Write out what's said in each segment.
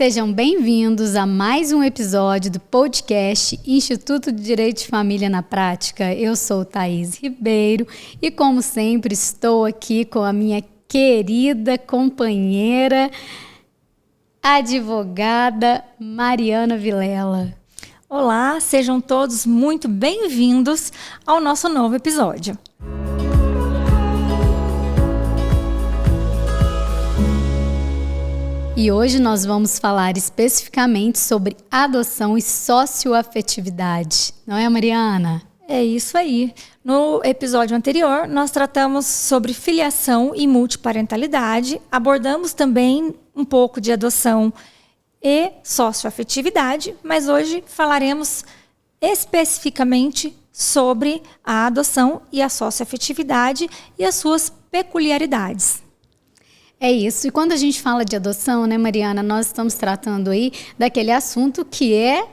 Sejam bem-vindos a mais um episódio do podcast Instituto de Direito de Família na Prática. Eu sou Thaís Ribeiro e, como sempre, estou aqui com a minha querida companheira, advogada Mariana Vilela. Olá, sejam todos muito bem-vindos ao nosso novo episódio. E hoje nós vamos falar especificamente sobre adoção e socioafetividade. Não é, Mariana? É isso aí. No episódio anterior, nós tratamos sobre filiação e multiparentalidade, abordamos também um pouco de adoção e socioafetividade, mas hoje falaremos especificamente sobre a adoção e a socioafetividade e as suas peculiaridades. É isso. E quando a gente fala de adoção, né, Mariana, nós estamos tratando aí daquele assunto que é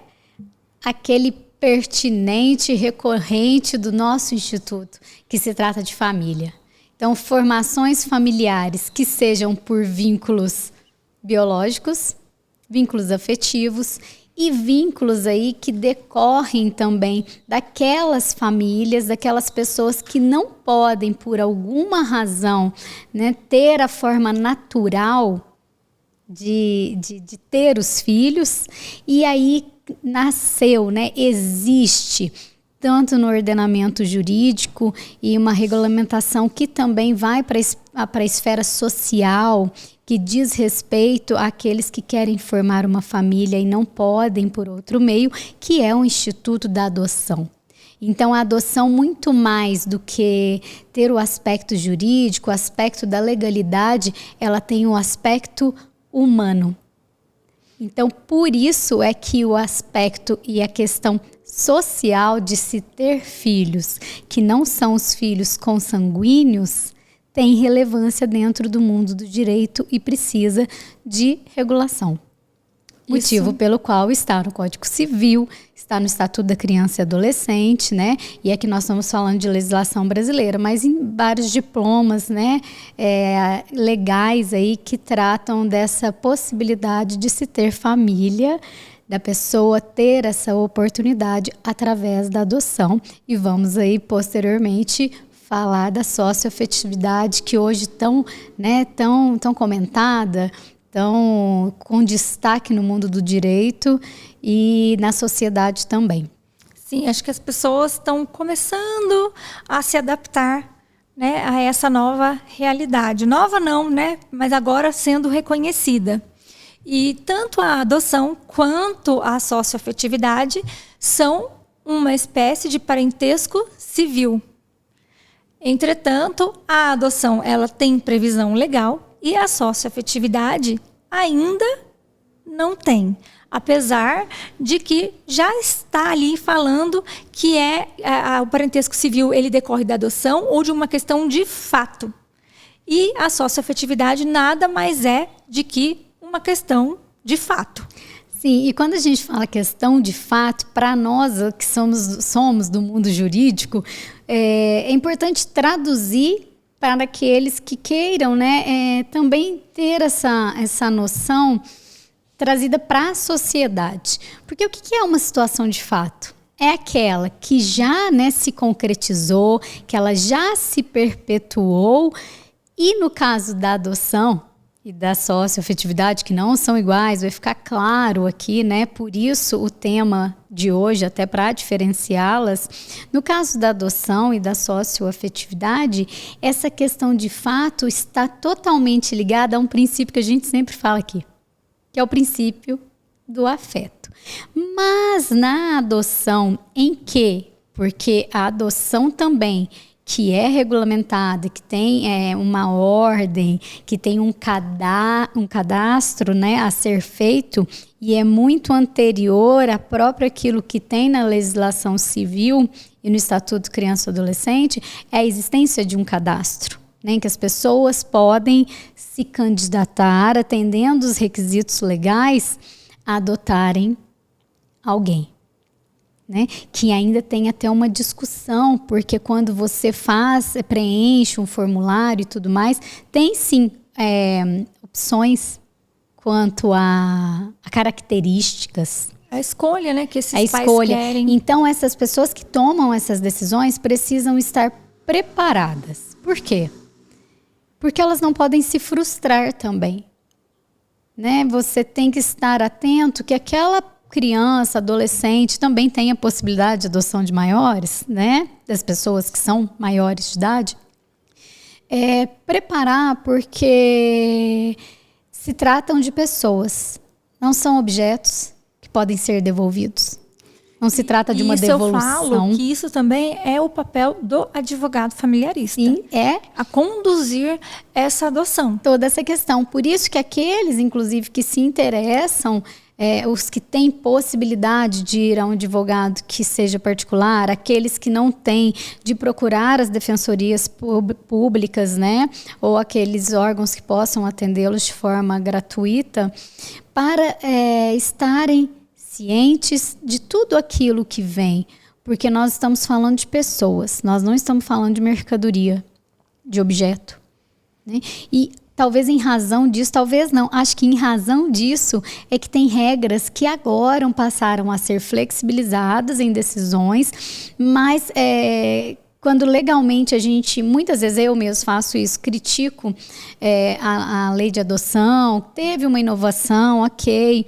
aquele pertinente, recorrente do nosso instituto, que se trata de família. Então, formações familiares que sejam por vínculos biológicos, vínculos afetivos e vínculos aí que decorrem também daquelas famílias, daquelas pessoas que não podem, por alguma razão, né, ter a forma natural de ter os filhos, e aí nasceu, né, existe, tanto no ordenamento jurídico e uma regulamentação que também vai para a esfera social, que diz respeito àqueles que querem formar uma família e não podem por outro meio, que é o Instituto da Adoção. Então, a adoção, muito mais do que ter o aspecto jurídico, o aspecto da legalidade, ela tem o aspecto humano. Então, por isso é que o aspecto e a questão social de se ter filhos, que não são os filhos consanguíneos, tem relevância dentro do mundo do direito e precisa de regulação. Motivo pelo qual está no Código Civil, está no Estatuto da Criança e Adolescente, né? E aqui nós estamos falando de legislação brasileira, mas em vários diplomas, né, legais aí que tratam dessa possibilidade de se ter família, da pessoa ter essa oportunidade através da adoção. E vamos aí posteriormente falar da socioafetividade, que hoje tão comentada, tão com destaque no mundo do direito e na sociedade também. Sim, acho que as pessoas estão começando a se adaptar, né, a essa nova realidade. Nova não, né, mas agora sendo reconhecida. E tanto a adoção quanto a socioafetividade são uma espécie de parentesco civil. Entretanto, a adoção ela tem previsão legal e a socioafetividade ainda não tem. Apesar de que já está ali falando que o parentesco civil ele decorre da adoção ou de uma questão de fato. E a socioafetividade nada mais é de que uma questão de fato. Sim, e quando a gente fala questão de fato, para nós que somos do mundo jurídico, é importante traduzir para aqueles que queiram, né, também ter essa noção trazida para a sociedade. Porque o que é uma situação de fato? É aquela que já, né, se concretizou, que ela já se perpetuou, e no caso da adoção e da socioafetividade, que não são iguais, vai ficar claro aqui, né? Por isso o tema de hoje, até para diferenciá-las. No caso da adoção e da socioafetividade, essa questão de fato está totalmente ligada a um princípio que a gente sempre fala aqui, que é o princípio do afeto. Mas na adoção, em que? Porque a adoção também, que é regulamentada, que tem uma ordem, que tem um cadastro, né, a ser feito, e é muito anterior a próprio aquilo que tem na legislação civil e no Estatuto Criança e Adolescente, é a existência de um cadastro, né, em que as pessoas podem se candidatar, atendendo os requisitos legais, a adotarem alguém. Né, que ainda tem até uma discussão, porque quando você preenche um formulário e tudo mais, tem sim opções quanto a características. A escolha, né, que esses A pais escolha. querem. Então, essas pessoas que tomam essas decisões precisam estar preparadas. Por quê? Porque elas não podem se frustrar também. Né? Você tem que estar atento que aquela criança, adolescente, também tem a possibilidade de adoção de maiores, né? Das pessoas que são maiores de idade. Preparar, porque se tratam de pessoas, não são objetos que podem ser devolvidos. Não se trata de uma devolução. Eu falo que isso também é o papel do advogado familiarista. Sim, a conduzir essa adoção. Toda essa questão. Por isso que aqueles, inclusive, que se interessam, os que têm possibilidade de ir a um advogado que seja particular, aqueles que não têm, de procurar as defensorias públicas, né? Ou aqueles órgãos que possam atendê-los de forma gratuita, para estarem cientes de tudo aquilo que vem, porque nós estamos falando de pessoas, nós não estamos falando de mercadoria, de objeto. Né? E talvez em razão disso, talvez não, acho que em razão disso é que tem regras que agora passaram a ser flexibilizadas em decisões, mas quando legalmente a gente, muitas vezes eu mesmo faço isso, critico a lei de adoção, teve uma inovação, ok.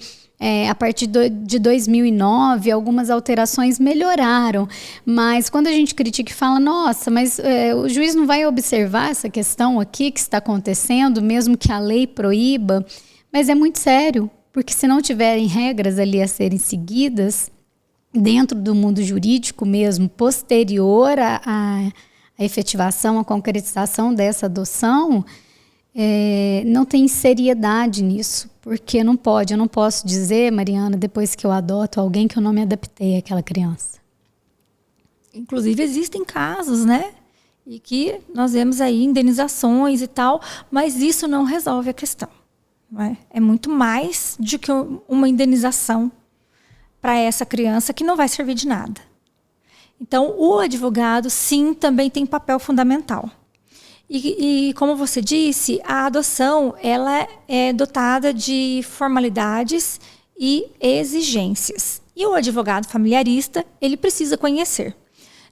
A partir de 2009, algumas alterações melhoraram, mas quando a gente critica e fala, nossa, mas o juiz não vai observar essa questão aqui que está acontecendo, mesmo que a lei proíba, mas é muito sério, porque se não tiverem regras ali a serem seguidas, dentro do mundo jurídico mesmo, posterior à efetivação, à concretização dessa adoção, não tem seriedade nisso, porque eu não posso dizer, Mariana, depois que eu adoto alguém que eu não me adaptei àquela criança. Inclusive existem casos, né? E que nós vemos aí indenizações e tal, mas isso não resolve a questão. Não é? É muito mais do que uma indenização para essa criança que não vai servir de nada. Então, o advogado, sim, também tem papel fundamental. E como você disse, a adoção ela é dotada de formalidades e exigências. E o advogado familiarista, ele precisa conhecer,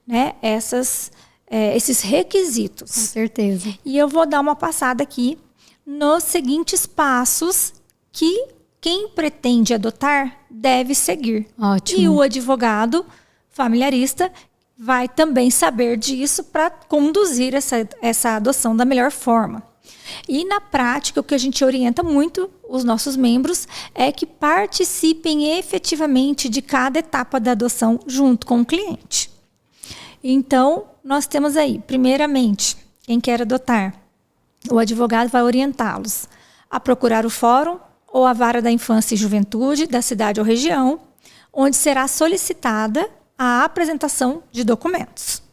né, esses requisitos. Com certeza. E eu vou dar uma passada aqui nos seguintes passos que quem pretende adotar deve seguir. Ótimo. E o advogado familiarista vai também saber disso para conduzir essa adoção da melhor forma. E na prática, o que a gente orienta muito os nossos membros é que participem efetivamente de cada etapa da adoção junto com o cliente. Então, nós temos aí, primeiramente, quem quer adotar, o advogado vai orientá-los a procurar o fórum ou a vara da infância e juventude da cidade ou região, onde será solicitada a apresentação de documentos.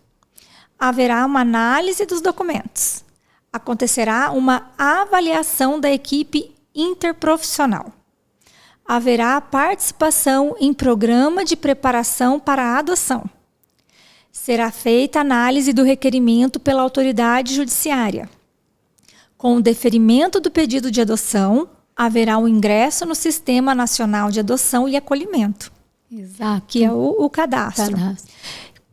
Haverá uma análise dos documentos. Acontecerá uma avaliação da equipe interprofissional. Haverá participação em programa de preparação para a adoção. Será feita análise do requerimento pela autoridade judiciária. Com o deferimento do pedido de adoção, haverá um ingresso no Sistema Nacional de Adoção e Acolhimento. Exato. Que é o cadastro.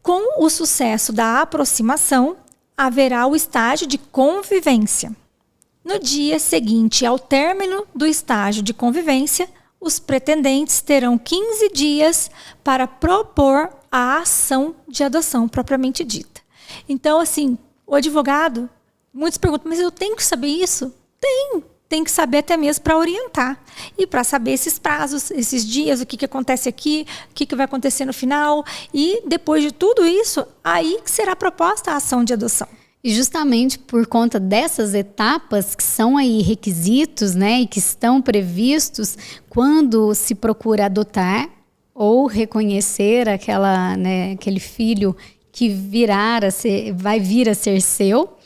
Com o sucesso da aproximação, haverá o estágio de convivência. No dia seguinte ao término do estágio de convivência, os pretendentes terão 15 dias para propor a ação de adoção propriamente dita. Então, assim, o advogado, muitos perguntam, mas eu tenho que saber isso? Tem que saber até mesmo para orientar. E para saber esses prazos, esses dias, o que acontece aqui, o que vai acontecer no final. E depois de tudo isso, aí que será proposta a ação de adoção. E justamente por conta dessas etapas que são aí requisitos, né, e que estão previstos quando se procura adotar ou reconhecer aquele filho que vai vir a ser seu,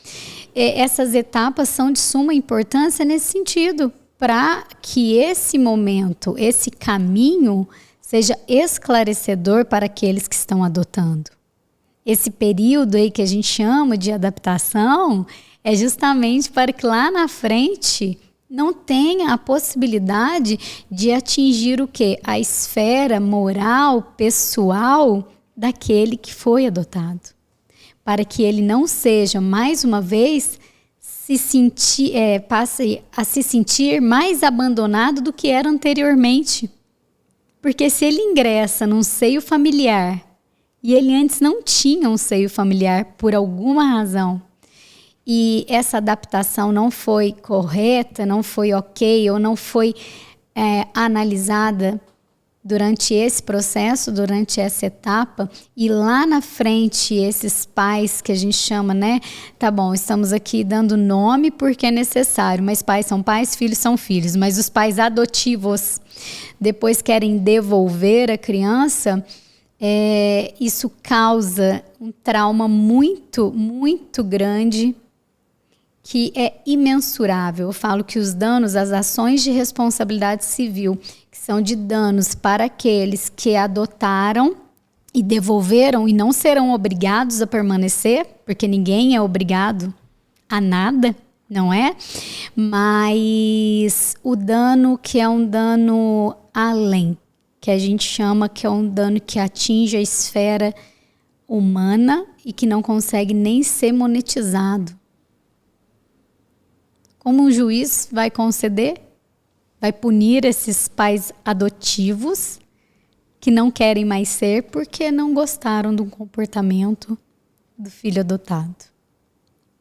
essas etapas são de suma importância nesse sentido, para que esse momento, esse caminho, seja esclarecedor para aqueles que estão adotando. Esse período aí que a gente chama de adaptação é justamente para que lá na frente não tem a possibilidade de atingir o quê? A esfera moral, pessoal daquele que foi adotado. Para que ele não seja, mais uma vez, passe a se sentir mais abandonado do que era anteriormente. Porque se ele ingressa num seio familiar, e ele antes não tinha um seio familiar por alguma razão, e essa adaptação não foi correta, não foi ok, ou não foi analisada durante esse processo, durante essa etapa, e lá na frente esses pais que a gente chama, né? Tá bom, estamos aqui dando nome porque é necessário, mas pais são pais, filhos são filhos, mas os pais adotivos depois querem devolver a criança, isso causa um trauma muito, muito grande, que é imensurável. Eu falo que os danos, as ações de responsabilidade civil, que são de danos para aqueles que adotaram e devolveram e não serão obrigados a permanecer, porque ninguém é obrigado a nada, não é? Mas o dano que é um dano além, que a gente chama que é um dano que atinge a esfera humana e que não consegue nem ser monetizado. Como um juiz vai conceder, vai punir esses pais adotivos que não querem mais ser porque não gostaram do comportamento do filho adotado.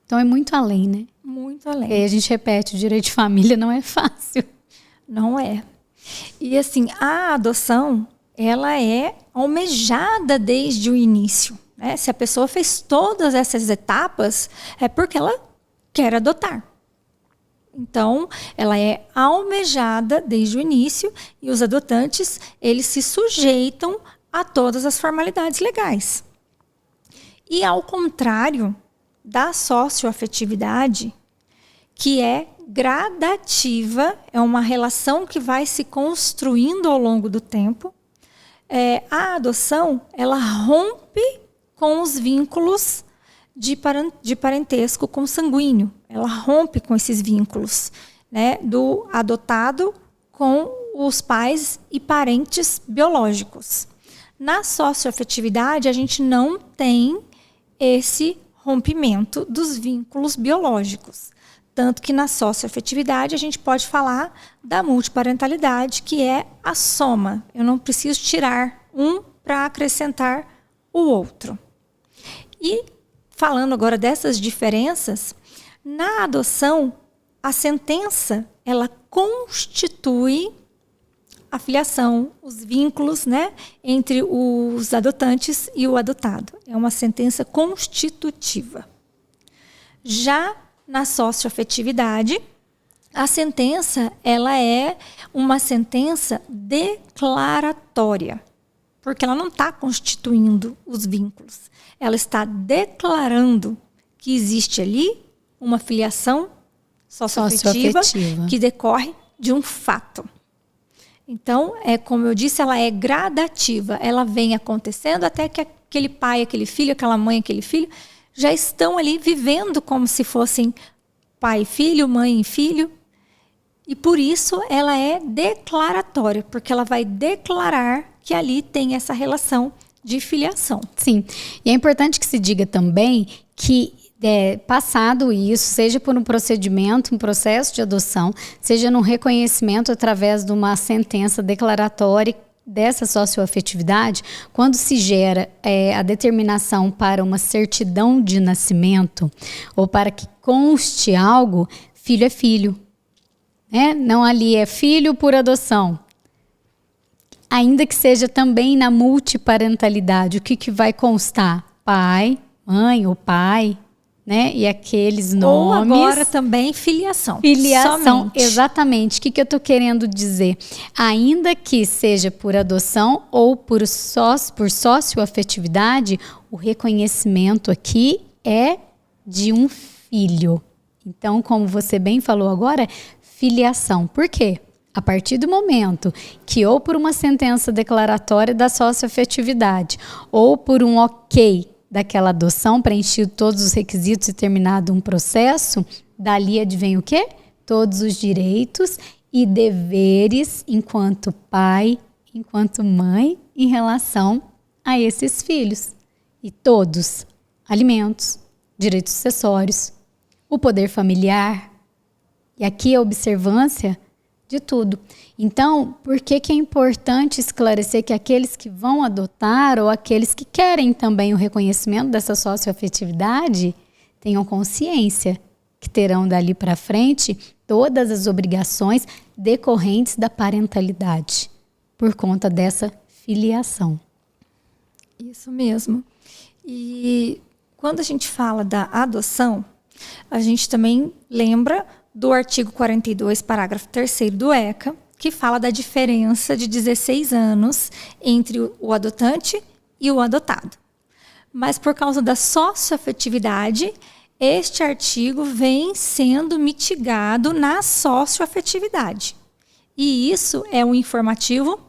Então é muito além, né? Muito além. E aí a gente repete, o direito de família não é fácil. Não é. E assim, a adoção, ela é almejada desde o início, né? Se a pessoa fez todas essas etapas, é porque ela quer adotar. Então, ela é almejada desde o início e os adotantes, eles se sujeitam a todas as formalidades legais. E ao contrário da socioafetividade, que é gradativa, é uma relação que vai se construindo ao longo do tempo, a adoção, ela rompe com os vínculos de parentesco consanguíneo. Ela rompe com esses vínculos, né, do adotado com os pais e parentes biológicos. Na socioafetividade, a gente não tem esse rompimento dos vínculos biológicos. Tanto que na socioafetividade a gente pode falar da multiparentalidade, que é a soma. Eu não preciso tirar um para acrescentar o outro. E falando agora dessas diferenças, na adoção, a sentença, ela constitui a filiação, os vínculos, né, entre os adotantes e o adotado. É uma sentença constitutiva. Já na socioafetividade, a sentença, ela é uma sentença declaratória, porque ela não está constituindo os vínculos. Ela está declarando que existe ali uma filiação socioafetiva que decorre de um fato. Então, como eu disse, ela é gradativa. Ela vem acontecendo até que aquele pai, aquele filho, aquela mãe, aquele filho, já estão ali vivendo como se fossem pai e filho, mãe e filho. E por isso ela é declaratória, porque ela vai declarar que ali tem essa relação de filiação. Sim, e é importante que se diga também que passado isso, seja por um procedimento, um processo de adoção, seja num reconhecimento através de uma sentença declaratória dessa socioafetividade, quando se gera a determinação para uma certidão de nascimento ou para que conste algo, filho é filho. Não ali é filho por adoção. Ainda que seja também na multiparentalidade, o que vai constar? Pai, mãe ou pai, né? E aqueles nomes. Ou agora também filiação. Filiação, somente. Exatamente. O que eu estou querendo dizer? Ainda que seja por adoção ou por socioafetividade, o reconhecimento aqui é de um filho. Então, como você bem falou agora, filiação. Por quê? A partir do momento que ou por uma sentença declaratória da socioafetividade ou por um ok daquela adoção, preenchido todos os requisitos e terminado um processo, dali advém o quê? todos os direitos e deveres enquanto pai, enquanto mãe, em relação a esses filhos. E todos, alimentos, direitos sucessórios, o poder familiar, e aqui a observância de tudo. Então, por que é importante esclarecer que aqueles que vão adotar ou aqueles que querem também o reconhecimento dessa socioafetividade tenham consciência que terão dali para frente todas as obrigações decorrentes da parentalidade por conta dessa filiação. Isso mesmo. E quando a gente fala da adoção, a gente também lembra do artigo 42, parágrafo 3º do ECA, que fala da diferença de 16 anos entre o adotante e o adotado. Mas por causa da socioafetividade, este artigo vem sendo mitigado na socioafetividade. E isso é o informativo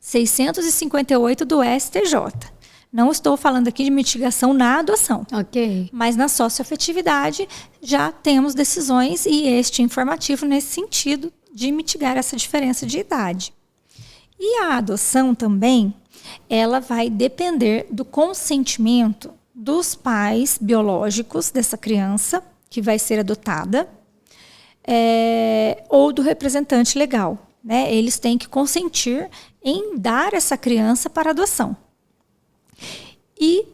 658 do STJ. Não estou falando aqui de mitigação na adoção. Ok. Mas na socioafetividade já temos decisões e este informativo nesse sentido de mitigar essa diferença de idade. E a adoção também, ela vai depender do consentimento dos pais biológicos dessa criança que vai ser adotada ou do representante legal, né? Eles têm que consentir em dar essa criança para adoção. E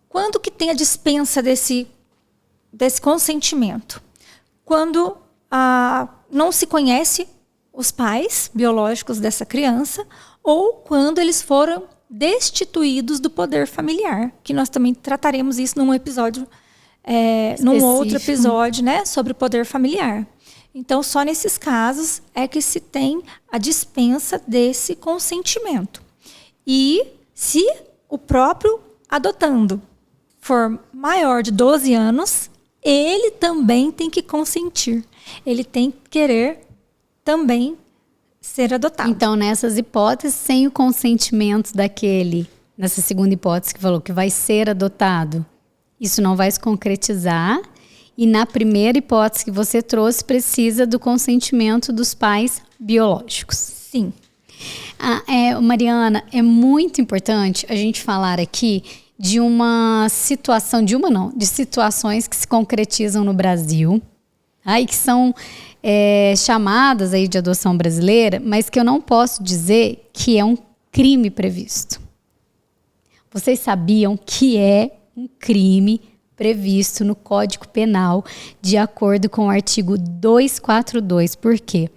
quando que tem a dispensa desse consentimento? Quando não se conhece os pais biológicos dessa criança ou quando eles foram destituídos do poder familiar, que nós também trataremos isso num episódio, num outro episódio, né, sobre o poder familiar. Então, só nesses casos é que se tem a dispensa desse consentimento. E se o próprio adotando for maior de 12 anos, ele também tem que consentir. Ele tem que querer também ser adotado. Então, nessas hipóteses, sem o consentimento nessa segunda hipótese que falou que vai ser adotado, isso não vai se concretizar. E na primeira hipótese que você trouxe, precisa do consentimento dos pais biológicos. Sim. Mariana, é muito importante a gente falar aqui de uma situação, de situações que se concretizam no Brasil, e que são chamadas aí de adoção brasileira, mas que eu não posso dizer que é um crime previsto. Vocês sabiam que é um crime previsto no Código Penal, de acordo com o artigo 242. Por quê?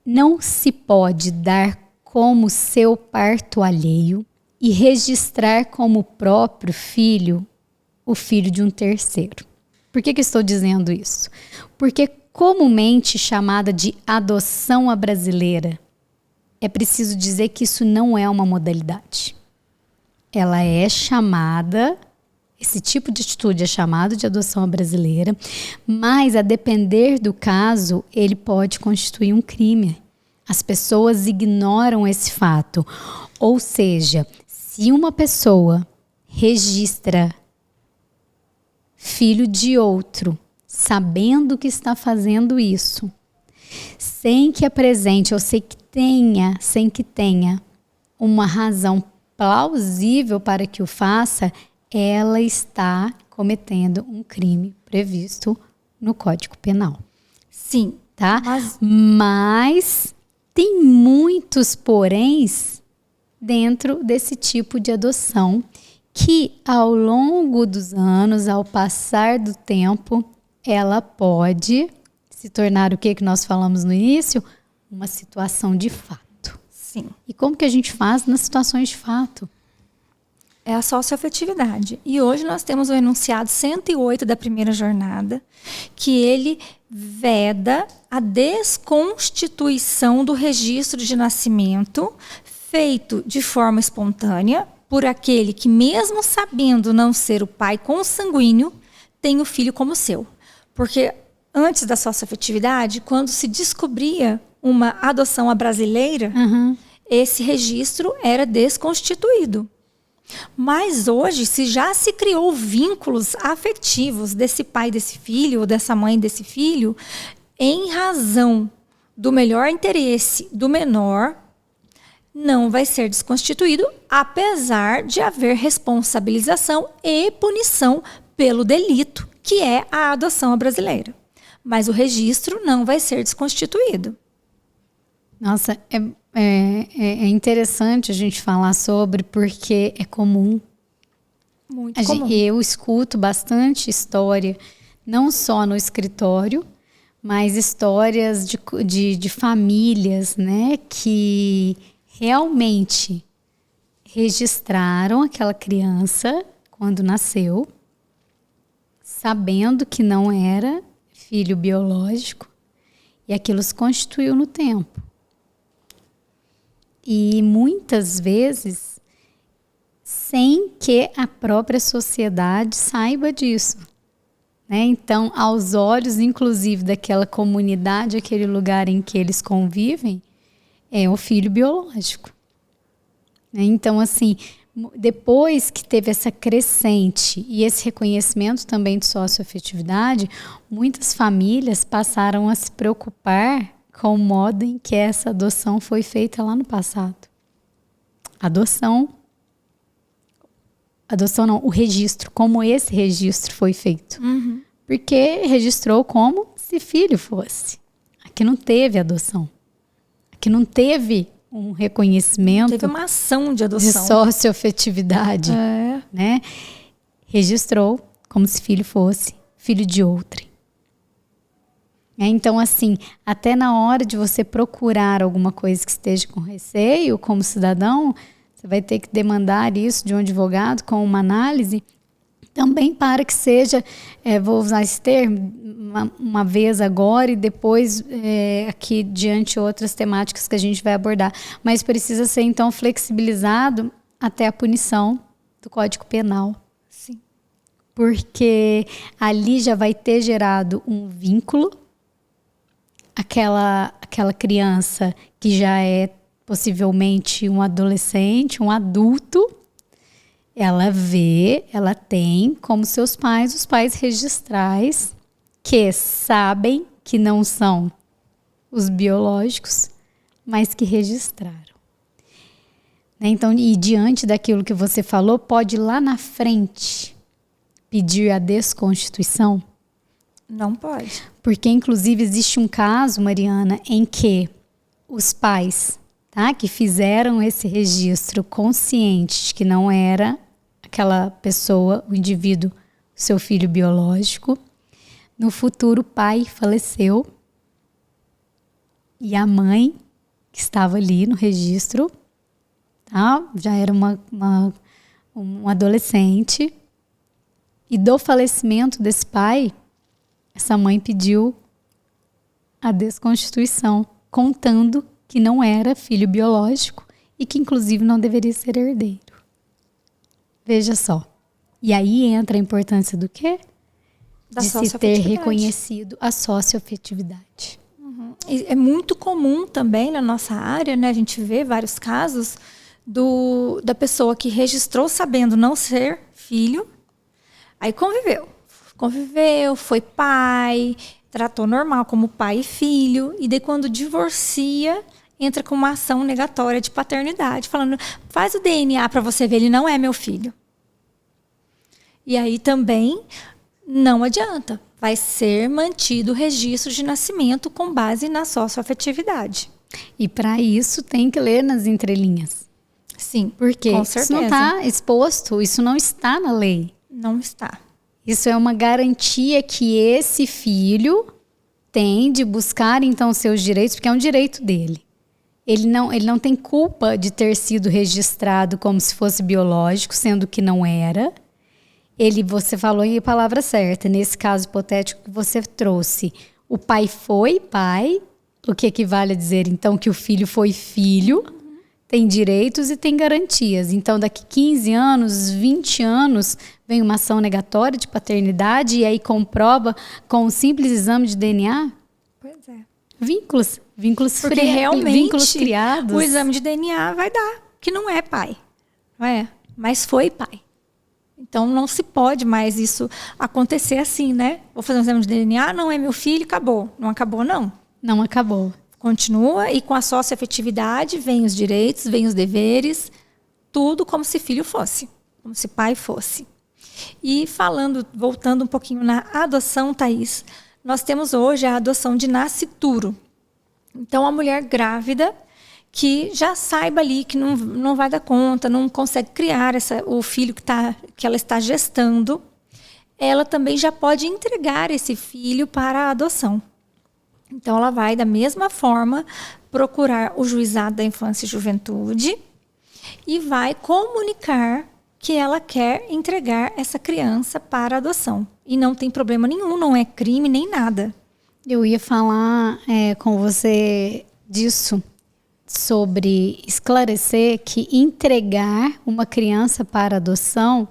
Não se pode dar como seu parto alheio e registrar como próprio filho o filho de um terceiro. Por que estou dizendo isso? Porque comumente chamada de adoção à brasileira, é preciso dizer que isso não é uma modalidade. Ela é chamada, esse tipo de atitude é chamado de adoção à brasileira, mas a depender do caso, ele pode constituir um crime. As pessoas ignoram esse fato. Ou seja, se uma pessoa registra filho de outro, sabendo que está fazendo isso, sem que apresente ou sem que tenha uma razão plausível para que o faça, ela está cometendo um crime previsto no Código Penal. Sim. Tá? Mas tem muitos poréns dentro desse tipo de adoção que, ao longo dos anos, ao passar do tempo, ela pode se tornar o que nós falamos no início? Uma situação de fato. Sim. E como que a gente faz nas situações de fato? É a socioafetividade. E hoje nós temos o enunciado 108 da primeira jornada, que ele veda a desconstituição do registro de nascimento feito de forma espontânea por aquele que, mesmo sabendo não ser o pai consanguíneo, tem o filho como seu. Porque antes da socioafetividade, quando se descobria uma adoção à brasileira, esse registro era desconstituído. Mas hoje, se já se criou vínculos afetivos desse pai desse filho, ou dessa mãe desse filho, em razão do melhor interesse do menor, não vai ser desconstituído, apesar de haver responsabilização e punição pelo delito, que é a adoção brasileira. Mas o registro não vai ser desconstituído. Nossa, é interessante a gente falar sobre, porque é comum. Muito comum. Eu escuto bastante história, não só no escritório, mas histórias de famílias, né, que realmente registraram aquela criança quando nasceu, sabendo que não era filho biológico, e aquilo se constituiu no tempo. E muitas vezes sem que a própria sociedade saiba disso, né? Então, aos olhos, inclusive, daquela comunidade, aquele lugar em que eles convivem, é o filho biológico. Né? Então, assim, depois que teve essa crescente e esse reconhecimento também de socioafetividade, muitas famílias passaram a se preocupar com o modo em que essa adoção foi feita lá no passado. Adoção não, o registro, como esse registro foi feito. Uhum. Porque registrou como se filho fosse. Aqui não teve adoção. Aqui não teve um reconhecimento. Teve uma ação de adoção. De socioafetividade. Né? Registrou como se filho fosse filho de outrem. Então, assim, até na hora de você procurar alguma coisa que esteja com receio, como cidadão, você vai ter que demandar isso de um advogado com uma análise, também para que seja, vou usar esse termo, uma vez agora e depois aqui diante outras temáticas que a gente vai abordar. Mas precisa ser, então, flexibilizado até a punição do Código Penal. Sim. Porque ali já vai ter gerado um vínculo. Aquela criança que já é possivelmente um adolescente, um adulto, ela tem como seus pais, os pais registrais, que sabem que não são os biológicos, mas que registraram. Então, e diante daquilo que você falou, pode lá na frente pedir a desconstituição? Não pode. Porque, inclusive, existe um caso, Mariana, em que os pais, tá, que fizeram esse registro consciente de que não era aquela pessoa, o indivíduo, seu filho biológico, no futuro o pai faleceu e a mãe, que estava ali no registro, tá, já era um adolescente, e do falecimento desse pai, essa mãe pediu a desconstituição, contando que não era filho biológico e que, inclusive, não deveria ser herdeiro. Veja só. E aí entra a importância do quê? De se ter reconhecido a socioafetividade. Uhum. É muito comum também na nossa área, né? A gente vê vários casos da pessoa que registrou sabendo não ser filho, aí conviveu, foi pai, tratou normal como pai e filho, e daí quando divorcia, entra com uma ação negatória de paternidade, falando, faz o DNA para você ver, ele não é meu filho. E aí também não adianta, vai ser mantido o registro de nascimento com base na socioafetividade. E para isso tem que ler nas entrelinhas. Sim, porque com certeza. Isso não está exposto, isso não está na lei. Não está. Isso é uma garantia que esse filho tem de buscar, então, seus direitos, porque é um direito dele. Ele não tem culpa de ter sido registrado como se fosse biológico, sendo que não era. Você falou a palavra certa, nesse caso hipotético que você trouxe. O pai foi pai, o que equivale a dizer, então, que o filho foi filho, tem direitos e tem garantias. Então, daqui 15 anos, 20 anos, vem uma ação negatória de paternidade e aí comprova com um simples exame de DNA? Pois é. Vínculos Porque realmente vínculos criados. O exame de DNA vai dar que não é pai. Não é? mas foi pai. Então, não se pode mais isso acontecer assim, né? Vou fazer um exame de DNA, não é meu filho, acabou. Não acabou, não. Não acabou. Continua, e com a socioafetividade vem os direitos, vem os deveres, tudo como se filho fosse, como se pai fosse. E voltando um pouquinho na adoção, Thaís, nós temos hoje a adoção de nascituro. Então, a mulher grávida que já saiba ali que não vai dar conta, não consegue criar o filho que ela está gestando, ela também já pode entregar esse filho para a adoção. Então, ela vai, da mesma forma, procurar o juizado da infância e juventude e vai comunicar que ela quer entregar essa criança para adoção. E não tem problema nenhum, não é crime nem nada. Eu ia falar com você disso, sobre esclarecer que entregar uma criança para adoção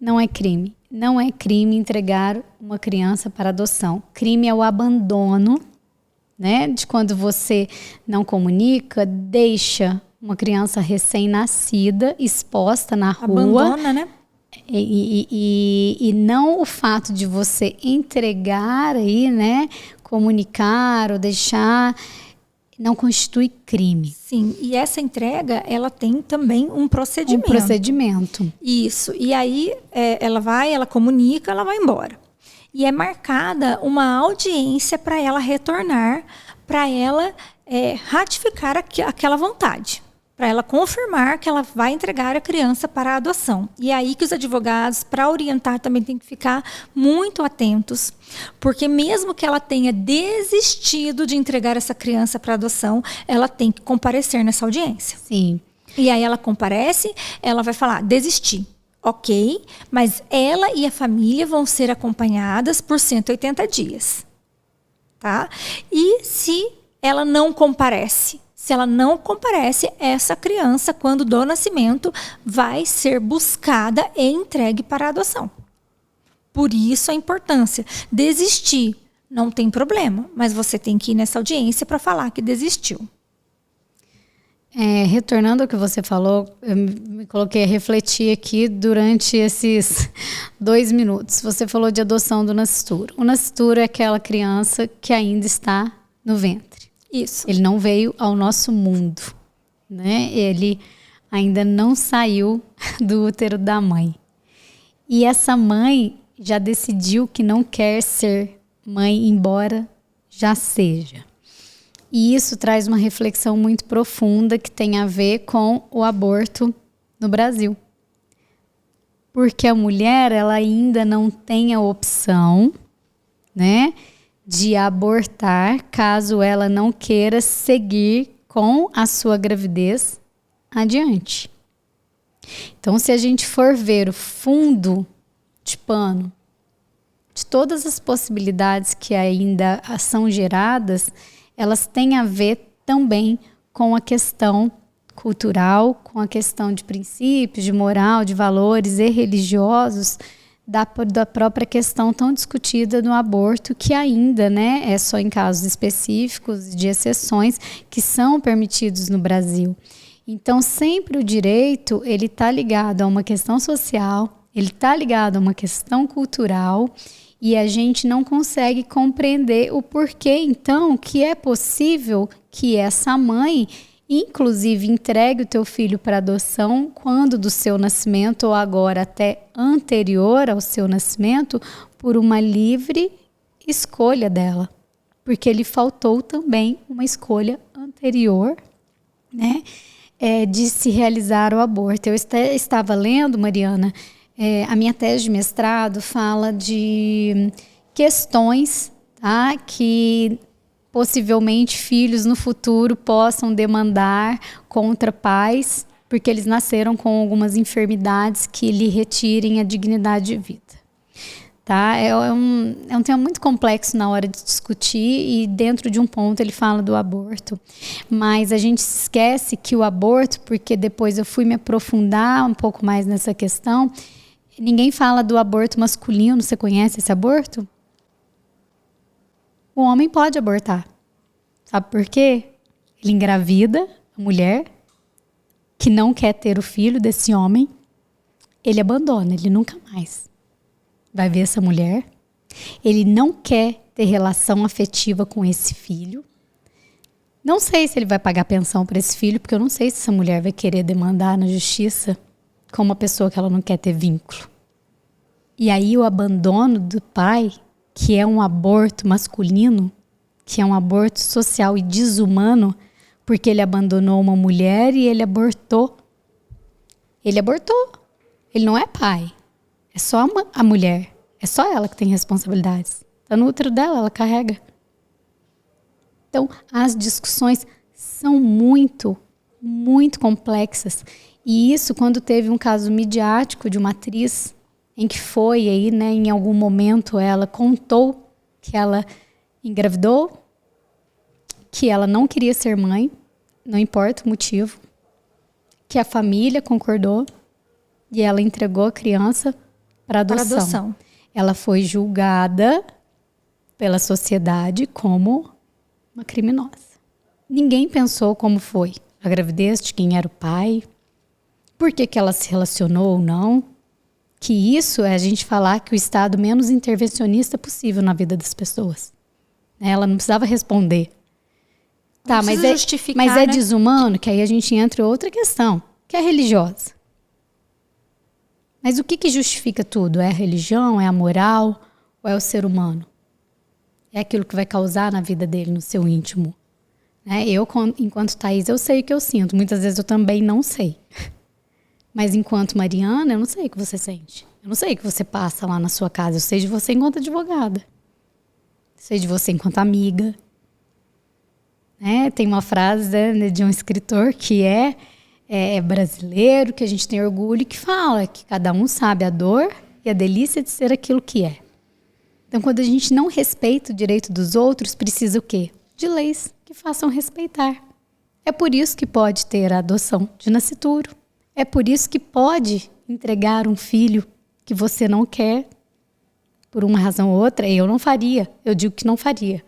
não é crime. Não é crime entregar uma criança para adoção. Crime é o abandono, né? De quando você não comunica, deixa uma criança recém-nascida exposta na rua. Abandona, né? E não o fato de você entregar aí, né? Comunicar ou deixar, não constitui crime. Sim, e essa entrega, ela tem também um procedimento. Um procedimento. Isso, e aí ela comunica, ela vai embora. E é marcada uma audiência para ela retornar, para ela ratificar aquela vontade, para ela confirmar que ela vai entregar a criança para a adoção. E é aí que os advogados, para orientar, também tem que ficar muito atentos, porque mesmo que ela tenha desistido de entregar essa criança para adoção, ela tem que comparecer nessa audiência. Sim. E aí ela comparece, ela vai falar, desisti. Ok, mas ela e a família vão ser acompanhadas por 180 dias. Tá? E se ela não comparece? Se ela não comparece, essa criança, quando do nascimento, vai ser buscada e entregue para a adoção. Por isso a importância. Desistir, não tem problema, mas você tem que ir nessa audiência para falar que desistiu. Retornando ao que você falou, eu me coloquei a refletir aqui durante esses 2 minutos. Você falou de adoção do nascituro. O nascituro é aquela criança que ainda está no ventre. Isso. Ele não veio ao nosso mundo, né? Ele ainda não saiu do útero da mãe. E essa mãe já decidiu que não quer ser mãe, embora já seja. E isso traz uma reflexão muito profunda que tem a ver com o aborto no Brasil. Porque a mulher, ela ainda não tem a opção, né, de abortar caso ela não queira seguir com a sua gravidez adiante. Então, se a gente for ver o fundo de pano de todas as possibilidades que ainda são geradas, elas têm a ver também com a questão cultural, com a questão de princípios, de moral, de valores e religiosos, da própria questão tão discutida no aborto, que ainda, né, é só em casos específicos, de exceções, que são permitidos no Brasil. Então, sempre o direito, ele está ligado a uma questão social, ele está ligado a uma questão cultural, e a gente não consegue compreender o porquê, então, que é possível que essa mãe, inclusive, entregue o teu filho para adoção quando do seu nascimento ou agora até anterior ao seu nascimento, por uma livre escolha dela. Porque lhe faltou também uma escolha anterior, né, de se realizar o aborto. Eu estava lendo, Mariana, a minha tese de mestrado fala de questões, tá, que possivelmente filhos no futuro possam demandar contra pais, porque eles nasceram com algumas enfermidades que lhe retirem a dignidade de vida. Tá? É um tema muito complexo na hora de discutir, e dentro de um ponto ele fala do aborto. Mas a gente esquece que o aborto, porque depois eu fui me aprofundar um pouco mais nessa questão, ninguém fala do aborto masculino. Você conhece esse aborto? O homem pode abortar. Sabe por quê? Ele engravida a mulher que não quer ter o filho desse homem. ele abandona, ele nunca mais vai ver essa mulher. Ele não quer ter relação afetiva com esse filho. Não sei se ele vai pagar pensão para esse filho, porque eu não sei se essa mulher vai querer demandar na justiça com uma pessoa que ela não quer ter vínculo. E aí o abandono do pai, que é um aborto masculino, que é um aborto social e desumano, porque ele abandonou uma mulher e ele abortou. Ele abortou. Ele não é pai. É só a mulher. É só ela que tem responsabilidades. Está no útero dela, ela carrega. Então, as discussões são muito, muito complexas. E isso, quando teve um caso midiático de uma atriz, em que foi aí, né, em algum momento ela contou que ela engravidou, que ela não queria ser mãe, não importa o motivo, que a família concordou e ela entregou a criança para adoção. Ela foi julgada pela sociedade como uma criminosa. Ninguém pensou como foi a gravidez, de quem era o pai, por que ela se relacionou ou não. Que isso é a gente falar que o Estado menos intervencionista possível na vida das pessoas. Ela não precisava responder. Tá, mas é né? desumano, que aí a gente entra em outra questão, que é religiosa. Mas o que justifica tudo? É a religião, é a moral ou é o ser humano? É aquilo que vai causar na vida dele, no seu íntimo. Né? Eu, enquanto Thaís, eu sei o que eu sinto. Muitas vezes eu também não sei. Mas enquanto Mariana, eu não sei o que você sente. Eu não sei o que você passa lá na sua casa. Eu sei de você enquanto advogada. Eu sei de você enquanto amiga. Tem uma frase, né, de um escritor que é brasileiro, que a gente tem orgulho, que fala que cada um sabe a dor e a delícia de ser aquilo que é. Então, quando a gente não respeita o direito dos outros, precisa o quê? De leis que façam respeitar. É por isso que pode ter a adoção de nascituro. É por isso que pode entregar um filho que você não quer, por uma razão ou outra. Eu não faria, eu digo que não faria.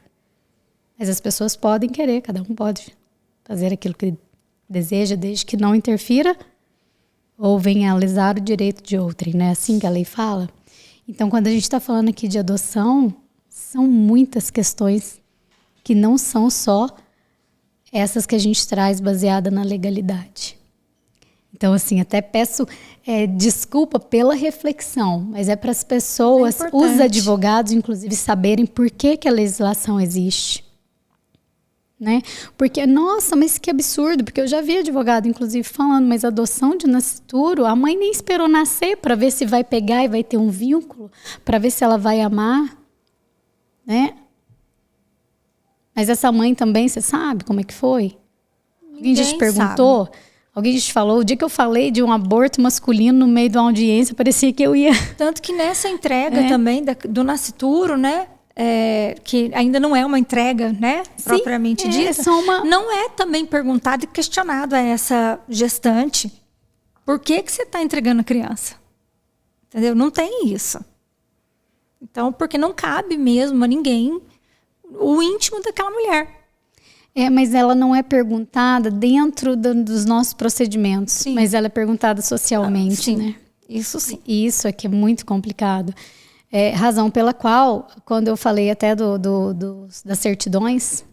Mas as pessoas podem querer, cada um pode fazer aquilo que deseja, desde que não interfira ou venha a lesar o direito de outrem, né? Assim que a lei fala. Então, quando a gente está falando aqui de adoção, são muitas questões que não são só essas que a gente traz baseada na legalidade. Então, assim, até peço desculpa pela reflexão, mas é para as pessoas, os advogados, inclusive, saberem por que a legislação existe. Né? Porque, nossa, mas que absurdo, porque eu já vi advogado, inclusive, falando, mas adoção de nascituro, a mãe nem esperou nascer para ver se vai pegar e vai ter um vínculo, para ver se ela vai amar, né? Mas essa mãe também, você sabe como é que foi? Alguém já te perguntou? Sabe. Alguém te falou? O dia que eu falei de um aborto masculino no meio de uma audiência, parecia que eu ia... Tanto que nessa entrega também do nascituro, né? Que ainda não é uma entrega, né? Sim, propriamente dita. Não é também perguntado e questionado a essa gestante por que você está entregando a criança. Entendeu? Não tem isso. Então, porque não cabe mesmo a ninguém o íntimo daquela mulher. Mas ela não é perguntada dentro dos nossos procedimentos, sim, mas ela é perguntada socialmente, sim, né? Isso sim. E isso é que é muito complicado. Razão pela qual, quando eu falei até das certidões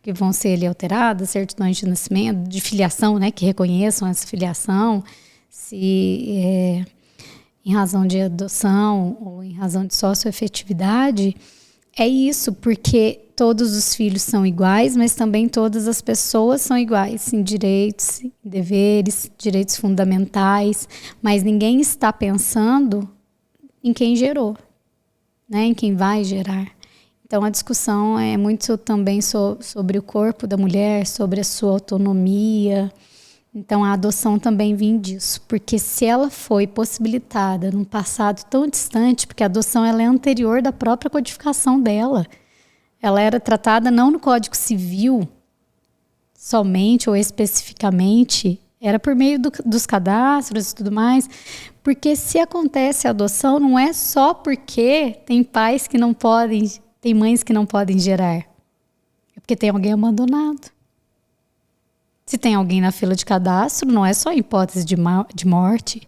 que vão ser ali alteradas, certidões de nascimento, de filiação, né, que reconheçam essa filiação, se em razão de adoção ou em razão de socioafetividade, é isso, porque todos os filhos são iguais, mas também todas as pessoas são iguais em direitos, em deveres, direitos fundamentais, mas ninguém está pensando em quem gerou, né? Em quem vai gerar. Então a discussão é muito também sobre o corpo da mulher, sobre a sua autonomia. Então a adoção também vem disso, porque se ela foi possibilitada num passado tão distante, porque a adoção ela é anterior da própria codificação dela. Ela era tratada não no Código Civil somente ou especificamente, era por meio dos cadastros e tudo mais, porque se acontece a adoção não é só porque tem pais que não podem, tem mães que não podem gerar, é porque tem alguém abandonado. Se tem alguém na fila de cadastro, não é só hipótese de morte,